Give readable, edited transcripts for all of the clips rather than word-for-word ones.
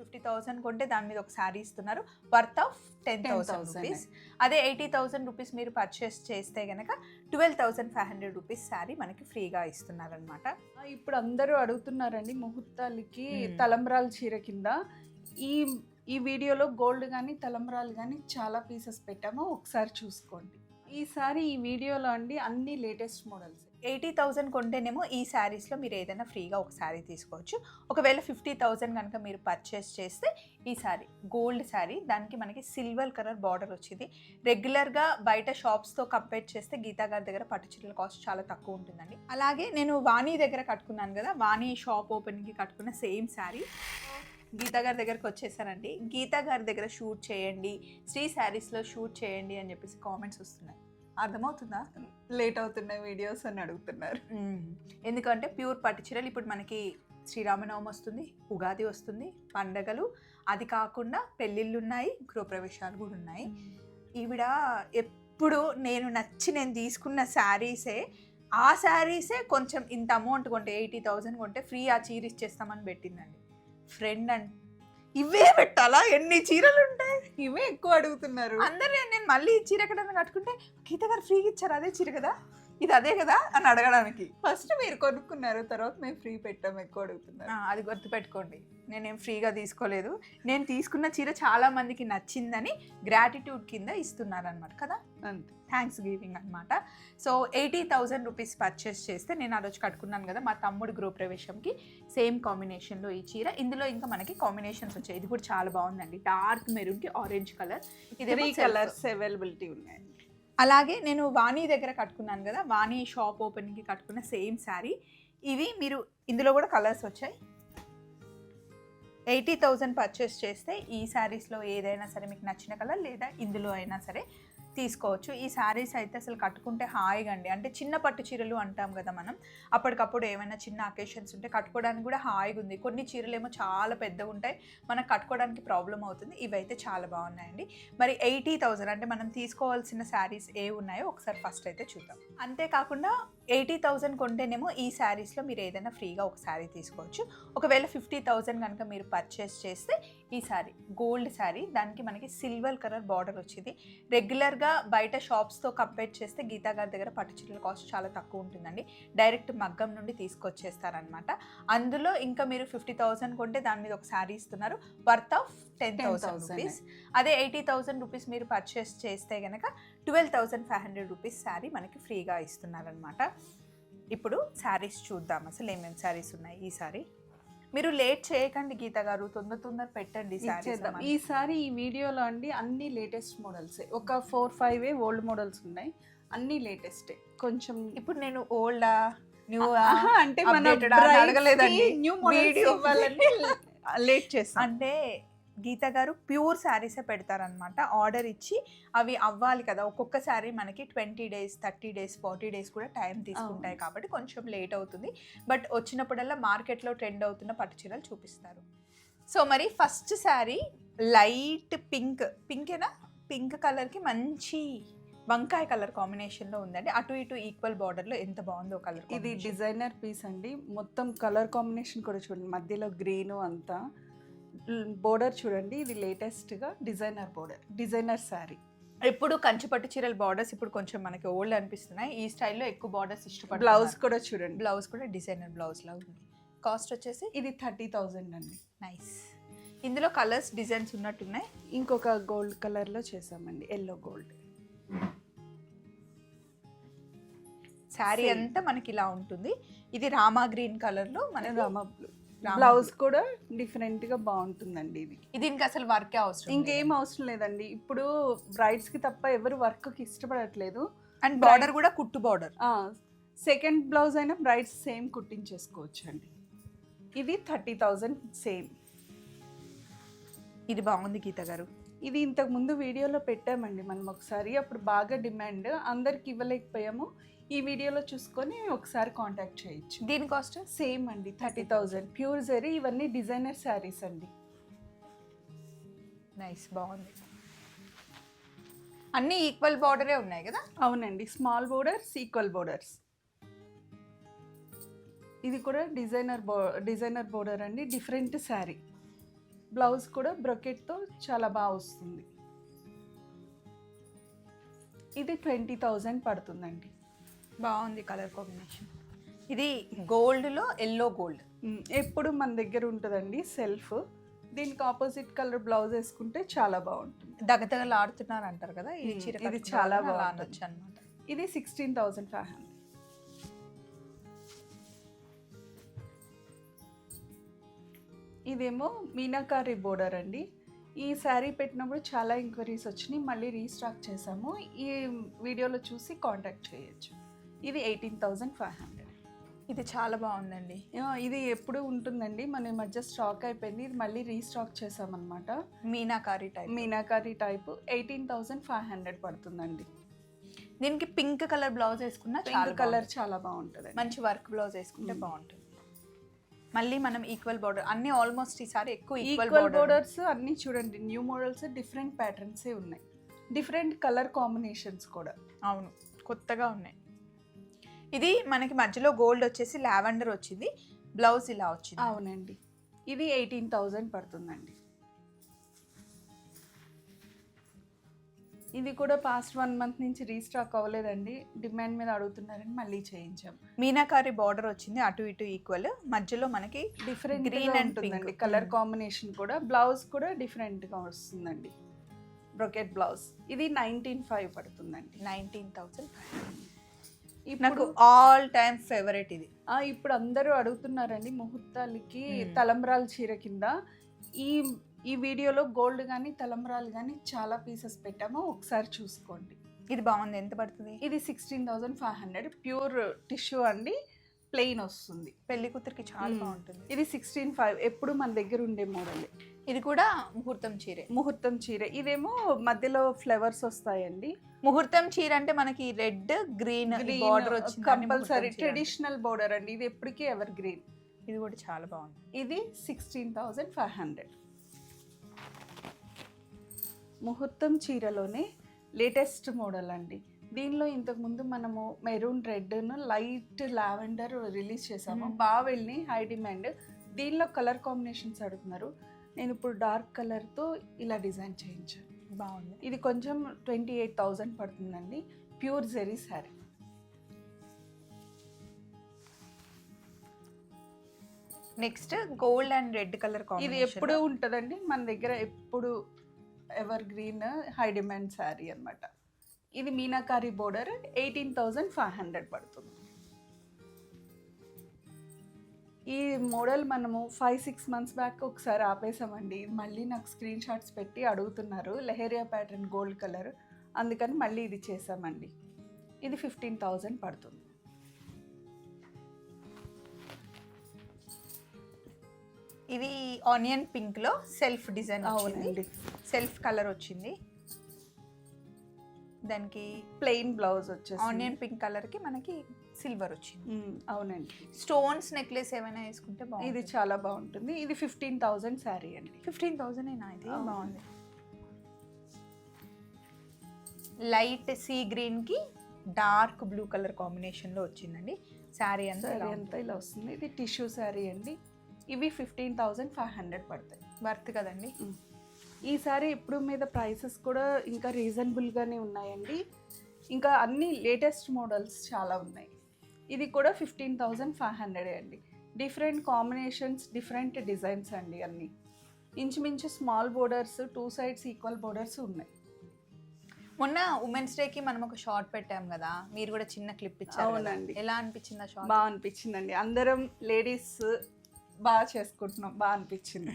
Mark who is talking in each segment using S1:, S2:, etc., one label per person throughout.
S1: 50,000 కొంటే దాని మీద ఒక శారీ ఇస్తున్నారు వర్త్ ఆఫ్ 10,000 రూపీస్. అదే 80,000 రూపీస్ మీరు పర్చేస్ చేస్తే కనుక 12,500 రూపీస్ శారీ మనకి ఫ్రీగా ఇస్తున్నారు అనమాట.
S2: ఇప్పుడు అందరూ అడుగుతున్నారండి ముహూర్తాలకి తలంబ్రాల చీర కింద. ఈ ఈ వీడియోలో గోల్డ్ కానీ తలంబ్రాలు కానీ చాలా పీసెస్ పెట్టాము, ఒకసారి చూసుకోండి. ఈసారి ఈ వీడియోలో అండి అన్ని లేటెస్ట్ మోడల్స్.
S1: 80,000 కొంటేనేమో ఈ శారీస్లో మీరు ఏదైనా ఫ్రీగా ఒక శారీ తీసుకోవచ్చు. ఒకవేళ 50,000 కనుక మీరు పర్చేస్ చేస్తే ఈ శారీ గోల్డ్ శారీ, దానికి మనకి సిల్వర్ కలర్ బార్డర్ వచ్చింది. రెగ్యులర్గా బయట షాప్స్తో కంపేర్ చేస్తే గీతా గారి దగ్గర పట్టు చీరల కాస్ట్ చాలా తక్కువ ఉంటుందండి. అలాగే నేను వాణి దగ్గర కట్టుకున్నాను కదా, వాణి షాప్ ఓపెనింగ్కి కట్టుకున్న సేమ్ శారీ గీతా గారి దగ్గరకు వచ్చేసానండి. గీతా గారి దగ్గర షూట్ చేయండి, శ్రీ శారీస్లో షూట్ చేయండి అని చెప్పేసి కామెంట్స్ వస్తున్నాయి. అర్థమవుతుందా?
S2: లేట్ అవుతున్నాయి వీడియోస్ అని అడుగుతున్నారు.
S1: ఎందుకంటే ప్యూర్ పట్టు చీరలు ఇప్పుడు మనకి శ్రీరామనవమి వస్తుంది, ఉగాది వస్తుంది, పండగలు, అది కాకుండా పెళ్ళిళ్ళు ఉన్నాయి, గృహప్రవేశాలు కూడా ఉన్నాయి. ఈవిడ ఎప్పుడు నేను తీసుకున్న శారీసే, ఆ శారీసే కొంచెం ఇంత అమౌంట్ కొంటే 80,000 కొంటే ఫ్రీ ఆ చీర ఇచ్చేస్తామని పెట్టిందండి. ఫ్రెండ్ అండ్ ఇవే పెట్టాలా? ఎన్ని చీరలు ఉంటాయి?
S2: ఇవే ఎక్కువ అడుగుతున్నారు
S1: అందరూ. నేను మళ్ళీ ఈ చీర ఎక్కడన్నా కట్టుకుంటే గీత గారు ఫ్రీగా ఇచ్చారు, అదే చీర కదా, ఇది అదే కదా అని అడగడానికి.
S2: ఫస్ట్ మీరు కొనుక్కున్నారు, తర్వాత మేము ఫ్రీ పెట్టాం, ఎక్కువ అడుగుతున్నారు.
S1: అది గుర్తుపెట్టుకోండి, నేనేం ఫ్రీగా తీసుకోలేదు. నేను తీసుకున్న చీర చాలా మందికి నచ్చిందని గ్రాటిట్యూడ్ కింద ఇస్తున్నారనమాట కదా,
S2: అంతే,
S1: థ్యాంక్స్ గివింగ్ అనమాట. సో 80,000 రూపీస్ పర్చేస్ చేస్తే నేను ఆ రోజు కట్టుకున్నాను కదా మా తమ్ముడు గృహప్రవేశంకి, సేమ్ కాంబినేషన్లో ఈ చీర. ఇందులో ఇంకా మనకి కాంబినేషన్స్ వచ్చాయి. ఇది కూడా చాలా బాగుందండి, డార్క్ మెరూన్కి ఆరెంజ్ కలర్. ఇది
S2: 3 కలర్స్ అవైలబిలిటీ ఉన్నాయి.
S1: అలాగే నేను వాణి దగ్గర కట్టుకున్నాను కదా, వాణి షాప్ ఓపెనింగ్కి కట్టుకున్న సేమ్ శారీ. ఇవి మీరు ఇందులో కూడా కలర్స్ వచ్చాయి. 80,000 పర్చేస్ చేస్తే ఈ శారీస్లో ఏదైనా సరే మీకు నచ్చిన కలర్ లేదా ఇందులో అయినా సరే తీసుకోవచ్చు. ఈ శారీస్ అయితే అసలు కట్టుకుంటే హాయిగా అండి, అంటే చిన్న పట్టు చీరలు అంటాం కదా మనం, అప్పటికప్పుడు ఏమైనా చిన్న అకేషన్స్ ఉంటే కట్టుకోవడానికి కూడా హాయిగా ఉంది. కొన్ని చీరలు ఏమో చాలా పెద్దగా ఉంటాయి, మనకు కట్టుకోవడానికి ప్రాబ్లం అవుతుంది. ఇవైతే చాలా బాగున్నాయండి. మరి 80,000 అంటే మనం తీసుకోవాల్సిన శారీస్ ఏ ఉన్నాయో ఒకసారి ఫస్ట్ అయితే చూద్దాం. అంతేకాకుండా 80,000 కొంటేనేమో ఈ శారీస్లో మీరు ఏదైనా ఫ్రీగా ఒక శారీ తీసుకోవచ్చు. ఒకవేళ 50,000 కనుక మీరు పర్చేస్ చేస్తే ఈ శారీ గోల్డ్ శారీ, దానికి మనకి సిల్వర్ కలర్ బార్డర్ వచ్చింది. రెగ్యులర్గా బయట షాప్స్తో కంపేర్ చేస్తే గీతా గారి దగ్గర పట్టు చీరల కాస్ట్ చాలా తక్కువ ఉంటుందండి. డైరెక్ట్ మగ్గం నుండి తీసుకొచ్చేస్తారనమాట. అందులో ఇంకా మీరు 50,000 కొంటే దాని మీద ఒక శారీ ఇస్తున్నారు వర్త్ ఆఫ్ 10,000 రూపీస్. అదే 80,000 రూపీస్ మీరు పర్చేస్ చేస్తే కనుక 12,500 రూపీస్ శారీ మనకి ఫ్రీగా ఇస్తున్నారనమాట. ఇప్పుడు శారీస్ చూద్దాం, అసలు ఏమేమి శారీస్ ఉన్నాయి. ఈ శారీ మీరు లేట్ చేయకండి గీత గారు, తొందర పెట్టండి
S2: ఈసారి ఈ వీడియోలో అండి అన్ని లేటెస్ట్ మోడల్స్. ఒక 4-5 ఓల్డ్ మోడల్స్ ఉన్నాయి, అన్ని లేటెస్టే. కొంచెం ఇప్పుడు
S1: నేను ఓల్డా న్యూ
S2: అంటే అడగలేదండి, న్యూ వీడియో వాళ్ళని లేట్ చేస్తాం.
S1: అంటే గీత గారు ప్యూర్ శారీసే పెడతారనమాట. ఆర్డర్ ఇచ్చి అవి అవ్వాలి కదా, ఒక్కొక్క శారీ మనకి 20 days 30 days 40 days కూడా టైం తీసుకుంటాయి కాబట్టి కొంచెం లేట్ అవుతుంది. బట్ వచ్చినప్పుడల్లా మార్కెట్లో ట్రెండ్ అవుతున్న పట్టు చీరలు చూపిస్తారు. సో మరి ఫస్ట్ శారీ లైట్ పింకేనా, పింక్ కలర్కి మంచి వంకాయ కలర్ కాంబినేషన్లో ఉందండి. అటు ఇటు ఈక్వల్ బార్డర్లో ఎంత బాగుందో కలర్.
S2: ఇది డిజైనర్ పీస్ అండి, మొత్తం కలర్ కాంబినేషన్ కూడా చూడండి, మధ్యలో గ్రీను అంతా. బోర్డర్ చూడండి, ఇది లేటెస్ట్గా డిజైనర్ బోర్డర్, డిజైనర్ శారీ.
S1: ఎప్పుడు కంచిపట్టు చీరల బార్డర్స్ ఇప్పుడు కొంచెం మనకి ఓల్డ్ అనిపిస్తున్నాయి, ఈ స్టైల్లో ఎక్కువ బార్డర్స్ ఇష్టపడ.
S2: బ్లౌజ్ కూడా చూడండి,
S1: బ్లౌజ్ కూడా డిజైనర్ బ్లౌజ్ లా ఉంది. కాస్ట్ వచ్చేసి
S2: ఇది 30,000 అండి.
S1: నైస్. ఇందులో కలర్స్ డిజైన్స్ ఉన్నట్టున్నాయి.
S2: ఇంకొక గోల్డ్ కలర్లో చేసామండి, ఎల్లో గోల్డ్.
S1: శారీ అంతా మనకి ఇలా ఉంటుంది. ఇది రామా గ్రీన్ కలర్లో మన
S2: రామా బ్లూ. బ్లౌజ్ కూడా డిఫరెంట్ గా బాగుంటుందండి.
S1: దీనికి అసలు వర్కే అవసరం,
S2: ఇంకేం అవసరం లేదండి. ఇప్పుడు బ్రైడ్స్ కి తప్ప ఎవరు వర్క్ కి ఇష్టపడట్లేదు.
S1: అండ్ బార్డర్ కూడా కుట్టు బార్డర్.
S2: సెకండ్ బ్లౌజ్ అయినా బ్రైడ్స్ సేమ్ కుట్టించేసుకోవచ్చు అండి. ఇది 30,000 సేమ్.
S1: ఇది బాగుంది గీత గారు.
S2: ఇది ఇంతకు ముందు వీడియోలో పెట్టామండి మనం ఒకసారి, అప్పుడు బాగా డిమాండ్, అందరికి ఇవ్వలేకపోయాము. ఈ వీడియోలో చూసుకొని ఒకసారి కాంటాక్ట్ చేయొచ్చు.
S1: దీని కాస్ట్
S2: సేమ్ అండి, 30,000. ప్యూర్ జరీ, ఇవన్నీ డిజైనర్ శారీస్ అండి.
S1: నైస్, బాగుంది. అన్నీ ఈక్వల్ బార్డరే ఉన్నాయి కదా?
S2: అవునండి, స్మాల్ బోర్డర్స్, ఈక్వల్ బోర్డర్స్. ఇది కూడా డిజైనర్ బోర్డర్ అండి, డిఫరెంట్ శారీ. బ్లౌజ్ కూడా బ్రొకెట్తో చాలా బాగా వస్తుంది. ఇది 20,000 పడుతుందండి.
S1: బాగుంది కలర్ కాంబినేషన్. ఇది గోల్డ్లో ఎల్లో గోల్డ్.
S2: ఎప్పుడు మన దగ్గర ఉంటుందండి సెల్ఫ్. దీనికి ఆపోజిట్ కలర్ బ్లౌజ్ వేసుకుంటే చాలా బాగుంటుంది.
S1: దగదగలు ఆడుతున్నారు అంటారు కదా, ఈ చీర
S2: ఇది చాలా
S1: బాగుంది
S2: బాగుంటుంది
S1: అనమాట.
S2: ఇది 16,500. ఇదేమో మీనాకారి బోర్డర్ అండి. ఈ శారీ పెట్టినప్పుడు చాలా ఎంక్వైరీస్ వచ్చినాయి, మళ్ళీ రీస్టాక్ చేసాము. ఈ వీడియోలో చూసి కాంటాక్ట్ చేయొచ్చు. ఇది 18,500.
S1: ఇది చాలా బాగుందండి.
S2: ఇది ఎప్పుడు ఉంటుందండి, మన ఈ మధ్య స్టాక్ అయిపోయింది. ఇది మళ్ళీ రీస్టాక్ చేసామన్నమాట. మీనాకారి టైప్ 18,500 పడుతుందండి.
S1: దీనికి పింక్ కలర్ బ్లౌజ్ వేసుకున్నా చాలా
S2: కలర్ చాలా బాగుంటుంది.
S1: మంచి వర్క్ బ్లౌజ్ వేసుకుంటే బాగుంటుంది. మళ్ళీ మనం ఈక్వల్ బోర్డర్ అన్ని ఆల్మోస్ట్ ఈసారి ఎక్కువ
S2: ఈక్వల్ బోర్డర్స్ అన్ని చూడండి, న్యూ మోడల్స్, డిఫరెంట్ ప్యాటర్న్సే ఉన్నాయి, డిఫరెంట్ కలర్ కాంబినేషన్స్ కూడా.
S1: అవును, కొత్తగా ఉన్నాయి. ఇది మనకి మధ్యలో గోల్డ్ వచ్చేసి లావెండర్ వచ్చింది, బ్లౌజ్ ఇలా వచ్చింది.
S2: అవునండి, ఇది 18,000 పడుతుందండి. ఇది కూడా పాస్ట్ 1 మంత్ నుంచి రీస్టాక్ అవ్వలేదండి, డిమాండ్ మీద అడుగుతున్నారని మళ్ళీ చేయించాం.
S1: మీనాకారి బార్డర్ వచ్చింది, అటు ఇటు ఈక్వల్, మధ్యలో మనకి
S2: డిఫరెంట్
S1: గ్రీన్ అండ్
S2: ఉంటుందండి కలర్ కాంబినేషన్ కూడా. బ్లౌజ్ కూడా డిఫరెంట్గా వస్తుందండి, బ్రొకెట్ బ్లౌజ్. ఇది 19,500 పడుతుందండి.
S1: 19,500. నాకు ఆల్ టైమ్ ఫేవరెట్ ఇది.
S2: ఇప్పుడు అందరూ అడుగుతున్నారండి ముహూర్తాలకి తలంబ్రాల చీర కింద. ఈ వీడియోలో గోల్డ్ కానీ తలంబ్రాలు కానీ చాలా పీసెస్ పెట్టాము, ఒకసారి చూసుకోండి.
S1: ఇది బాగుంది. ఎంత పడుతుంది?
S2: ఇది 16,500. ప్యూర్ టిష్యూ అండి, ప్లెయిన్ వస్తుంది.
S1: పెళ్లి కూతురికి చాలా బాగుంటుంది.
S2: ఇది 16,500 ఎప్పుడు మన దగ్గర ఉండే మోడల్.
S1: ఇది కూడా ముహూర్తం చీర.
S2: ఇదేమో మధ్యలో ఫ్లవర్స్ వస్తాయండి.
S1: ముహూర్తం చీర అంటే మనకి రెడ్ గ్రీన్ బార్డర్ వచ్చింది,
S2: కంపల్సరీ ట్రెడిషనల్ బోర్డర్ అండి. ఇది ఎప్పటికీ ఎవర్ గ్రీన్.
S1: ఇది కూడా చాలా బాగుంది.
S2: ఇది 16,500. ముహూర్తం చీరలోనే లేటెస్ట్ మోడల్ అండి. దీనిలో ఇంతకుముందు మనము మెరూన్ రెడ్ను లైట్ లావెండర్ రిలీజ్ చేసాము, బాగా వెళ్ళి హై డిమాండ్. దీనిలో కలర్ కాంబినేషన్స్ అడుగుతున్నారు, నేను ఇప్పుడు డార్క్ కలర్తో ఇలా డిజైన్ చేయించాను.
S1: బాగుంది.
S2: ఇది కొంచెం 28,000 పడుతుందండి. Pure zari sari.
S1: Next gold and red colour
S2: ఇది
S1: కాంబినేషన్.
S2: ఎప్పుడు ఉంటుందండి మన దగ్గర, ఎప్పుడు evergreen high demand sari అన్నమాట. ఇది మీనాకారి బోర్డర్ 18,500 పడుతుంది. ఈ మోడల్ మనము 5-6 మంత్స్ బ్యాక్ ఒకసారి ఆపేసామండి. మళ్ళీ నాకు స్క్రీన్ షాట్స్ పెట్టి అడుగుతున్నారు, లెహరియా ప్యాటర్న్ గోల్డ్ కలర్, అందుకని మళ్ళీ ఇది చేసామండి. ఇది 15,000 పడుతుంది.
S1: ఇది ఆనియన్ పింక్ లో సెల్ఫ్ డిజైన్ వచ్చింది, సెల్ఫ్ కలర్ వచ్చింది. దానికి
S2: ప్లెయిన్ బ్లౌజ్ వచ్చేసి
S1: ఆనియన్ పింక్ కలర్ కి మనకి సిల్వర్ వచ్చింది.
S2: అవునండి.
S1: స్టోన్స్ నెక్లెస్ ఏమైనా వేసుకుంటే బాగుంది.
S2: ఇది చాలా బాగుంటుంది. ఇది 15,000 శారీ అండి.
S1: 15,000 అయినా ఇది బాగుంది. లైట్ సీ గ్రీన్ కి డార్క్ బ్లూ కలర్ కాంబినేషన్ లో వచ్చిందండి. శారీ అంతా
S2: ఇలా వస్తుంది. ఇది టిష్యూ శారీ అండి. ఇవి 15,500 పడతాయి.
S1: వర్త్ కదండి.
S2: ఈ సారీ ఇప్పుడు మీద ప్రైసెస్ కూడా ఇంకా రీజనబుల్గానే ఉన్నాయండి. ఇంకా అన్ని లేటెస్ట్ మోడల్స్ చాలా ఉన్నాయి. ఇది కూడా 15,500 అండి. డిఫరెంట్ కాంబినేషన్స్, డిఫరెంట్ డిజైన్స్ అండి. అన్నీ ఇంచుమించు small borders, 2 sides equal borders ఉన్నాయి.
S1: మొన్న ఉమెన్స్ డేకి మనం ఒక షార్ట్ పెట్టాం కదా, మీరు కూడా చిన్న క్లిప్ ఇచ్చారు.
S2: అవునండి.
S1: ఎలా అనిపించింది ఆ షార్ట్?
S2: బాగా అనిపించిందండి. అందరం లేడీస్ బాగా చేసుకుంటున్నాం, బాగా అనిపించింది.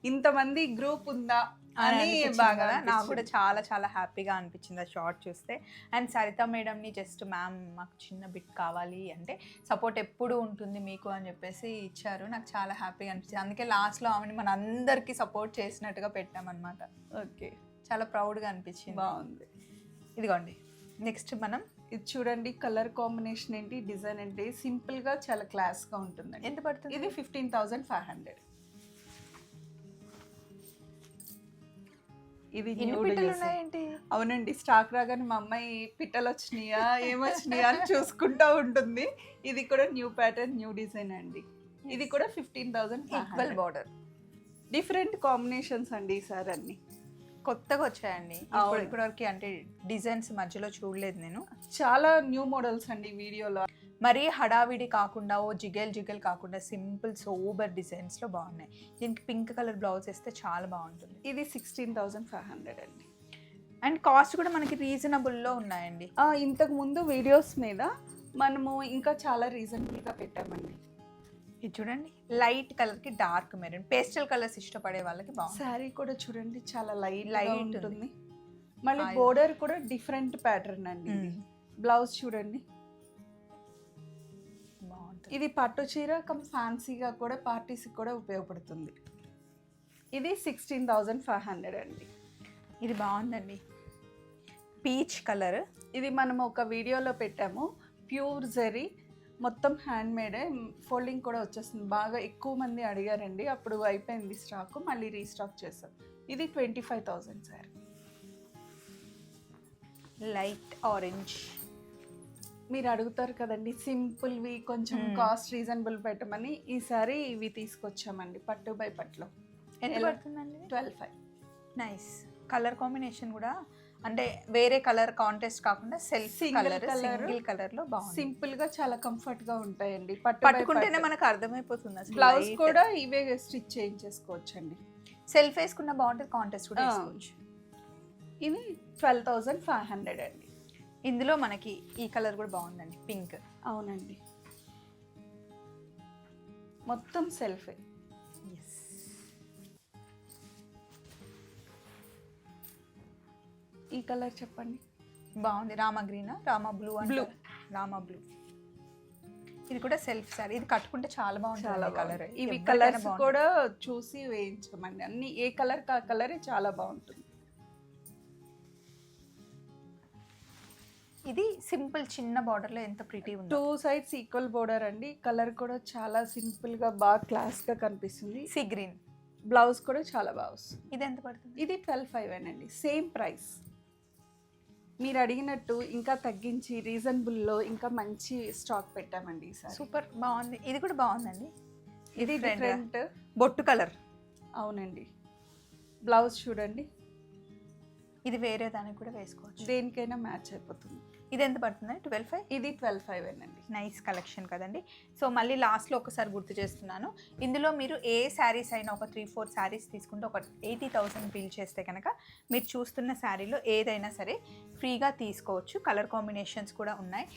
S2: ఇంతమంది గ్రూప్ ఉందా అని బాగా,
S1: నాకు కూడా చాలా చాలా హ్యాపీగా అనిపించింది ఆ షార్ట్ చూస్తే. అండ్ సరిత మేడంని జస్ట్ మ్యామ్ మాకు చిన్న బిట్ కావాలి అంటే సపోర్ట్ ఎప్పుడు ఉంటుంది మీకు అని చెప్పేసి ఇచ్చారు. నాకు చాలా హ్యాపీగా అనిపించింది. అందుకే లాస్ట్లో ఆమెని మన అందరికీ సపోర్ట్ చేసినట్టుగా పెట్టామన్నమాట.
S2: ఓకే,
S1: చాలా ప్రౌడ్గా అనిపించింది.
S2: బాగుంది.
S1: ఇదిగోండి నెక్స్ట్ మనం
S2: ఇది చూడండి. కలర్ కాంబినేషన్ ఏంటి, డిజైన్ ఏంటి, సింపుల్గా చాలా క్లాస్గా ఉంటుంది.
S1: ఎంత పడుతుంది?
S2: ఇది 15,500. ఇది
S1: ఉన్నాయేంటి?
S2: అవునండి, స్టాక్ రాగానే మా అమ్మాయి పిట్టలు వచ్చినాయా ఏమొచ్చినాయా అని చూసుకుంటూ ఉంటుంది. ఇది కూడా న్యూ ప్యాటర్న్, న్యూ డిజైన్ అండి. ఇది కూడా 15,500.
S1: Equal border.
S2: డిఫరెంట్ కాంబినేషన్స్ అండి ఈసారి అన్ని
S1: కొత్తగా వచ్చాయండి
S2: అవును.
S1: ఇప్పటివరకు అంటే డిజైన్స్ మధ్యలో చూడలేదు నేను.
S2: చాలా న్యూ మోడల్స్ అండి వీడియోలో.
S1: మరీ హడావిడి కాకుండా ఓ జిగేల్ కాకుండా సింపుల్ సోబర్ డిజైన్స్లో బాగున్నాయి. దీనికి పింక్ కలర్ బ్లౌజ్ వేస్తే చాలా బాగుంటుంది.
S2: ఇది 16,500 అండి.
S1: అండ్ కాస్ట్ కూడా మనకి రీజనబుల్లో ఉన్నాయండి.
S2: ఇంతకు ముందు వీడియోస్ మీద మనము ఇంకా చాలా రీజనబుల్గా పెట్టామండి.
S1: ఇది చూడండి లైట్ కలర్కి డార్క్ మెరూన్, పేస్టల్ కలర్స్ ఇష్టపడే వాళ్ళకి బాగుంది.
S2: శారీ కూడా చూడండి చాలా లైట్
S1: Light
S2: ఉంటుంది. మళ్ళీ
S1: హాయ్.
S2: బోర్డర్ కూడా డిఫరెంట్ ప్యాటర్న్ అండి. బ్లౌజ్ చూడండి.
S1: బాగుంటుంది.
S2: ఇది పట్టు చీర కమ్ ఫ్యాన్సీగా కూడా పార్టీస్కి కూడా ఉపయోగపడుతుంది. ఇది 16,500 అండి.
S1: ఇది బాగుందండి పీచ్ కలర్.
S2: ఇది మనం ఒక వీడియోలో పెట్టాము. ప్యూర్ జరీ మొత్తం హ్యాండ్ మేడే, ఫోల్డింగ్ కూడా వచ్చేస్తుంది. బాగా ఎక్కువ మంది అడిగారండి, అప్పుడు అయిపోయింది స్టాక్, మళ్ళీ రీస్టాక్ చేసాం. ఇది 25,000 సార్.
S1: Light orange.
S2: మీరు అడుగుతారు కదండి సింపుల్వి కొంచెం కాస్ట్ రీజనబుల్ పెట్టమని, ఈసారి ఇవి తీసుకొచ్చామండి పట్టు బై పట్లో.
S1: ఎంత
S2: ఎలా?
S1: పడుతుందండి?
S2: 12,500.
S1: నైస్. కలర్ కాంబినేషన్ కూడా అంటే వేరే కలర్ కాంటెస్ట్ కాకుండా self
S2: Single
S1: colour
S2: colour.
S1: Single colour లో బాగుంది.
S2: సింపుల్ గా చాలా కంఫర్ట్ గా ఉంటాయండి. పట్టు by
S1: పట్టుకుంటేనే
S2: పట్టు.
S1: మనకు అర్థమైపోతుంది అసలు.
S2: బ్లౌజ్ కూడా ఇవే స్టిచ్ చేయించేసుకోవచ్చండి.
S1: సెల్ఫ్ వేసుకున్న బాగుంటుంది, కాంటెస్ట్ కూడా
S2: ఆ.
S1: వేసుకోవచ్చు.
S2: ఇది 12,500 అండి.
S1: ఇందులో మనకి ఈ కలర్ కూడా బాగుందండి పింక్.
S2: అవునండి, మొత్తం సెల్ఫే. ఈ కలర్ చెప్పండి.
S1: బాగుంది. Rama green, Rama blue
S2: Blue.
S1: Rama blue. ఇది కూడా సెల్ఫ్ సారీ. ఇది కట్టుకుంటే చాలా బాగుంటుంది.
S2: చాలా
S1: కలర్
S2: బాగుంది. ఇవి కలర్స్ కూడా చూసి వేయించమండి. అన్ని ఏ కలర్ కా కలర్ చాలా బాగుంటుంది.
S1: ఇది సింపుల్ చిన్న బార్డర్ లో ఎంత ప్రిటీ ఉంది.
S2: 2 sides ఈక్వల్ బోర్డర్ అండి. కలర్ కూడా చాలా సింపుల్ గా బాగా క్లాస్ గా కనిపిస్తుంది.
S1: Sea green.
S2: బ్లౌజ్ కూడా చాలా బాగా వస్తుంది.
S1: ఇది ఎంత పడుతుంది?
S2: ఇది 12,500 అండి. Same price. మీరు అడిగినట్టు ఇంకా తగ్గించి రీజనబుల్లో ఇంకా మంచి స్టాక్ పెట్టామండి ఈసారి.
S1: సూపర్ బాగుంది. ఇది కూడా బాగుందండి.
S2: ఇది డిఫరెంట్.
S1: బొట్టు కలర్.
S2: అవునండి, బ్లౌజ్ చూడండి.
S1: ఇది వేరే దానికి కూడా వేసుకోవచ్చు,
S2: దేనికైనా మ్యాచ్ అయిపోతుంది.
S1: ఇది ఎంత పడుతుంది? 12,500.
S2: ఇది 12,500 అండి.
S1: నైస్ కలెక్షన్ కదండి. సో మళ్ళీ లాస్ట్లో ఒకసారి గుర్తు చేస్తున్నాను, ఇందులో మీరు ఏ శారీస్ అయినా ఒక 3-4 శారీస్ తీసుకుంటే ఒక 80,000 బిల్ చేస్తే కనుక మీరు చూస్తున్న శారీలో ఏదైనా సరే ఫ్రీగా తీసుకోవచ్చు. కలర్ కాంబినేషన్స్ కూడా ఉన్నాయి.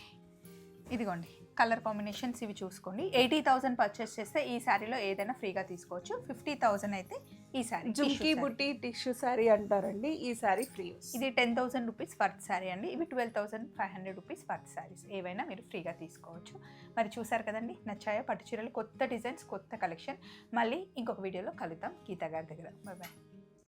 S1: ఇదిగోండి కలర్ కాంబినేషన్స్ ఇవి చూసుకోండి. 80,000 పర్చేస్ చేస్తే ఈ శారీలో ఏదైనా ఫ్రీగా తీసుకోవచ్చు. 50,000 అయితే ఈ శారీ
S2: జుంకీ బుట్టి టిష్యూ శారీ అంటారండి. ఈ శారీ ఫ్రీ.
S1: ఇది 10,000 రూపీస్ వర్త్ శారీ అండి. ఇవి 12,500 రూపీస్ వర్త్ శారీస్. ఏవైనా మీరు ఫ్రీగా తీసుకోవచ్చు. మరి చూసారు కదండి, నచ్చాయో పట్టు చీరలు, కొత్త డిజైన్స్, కొత్త కలెక్షన్. మళ్ళీ ఇంకొక వీడియోలో కలుద్దాం గీతా గారి దగ్గర. Bye bye.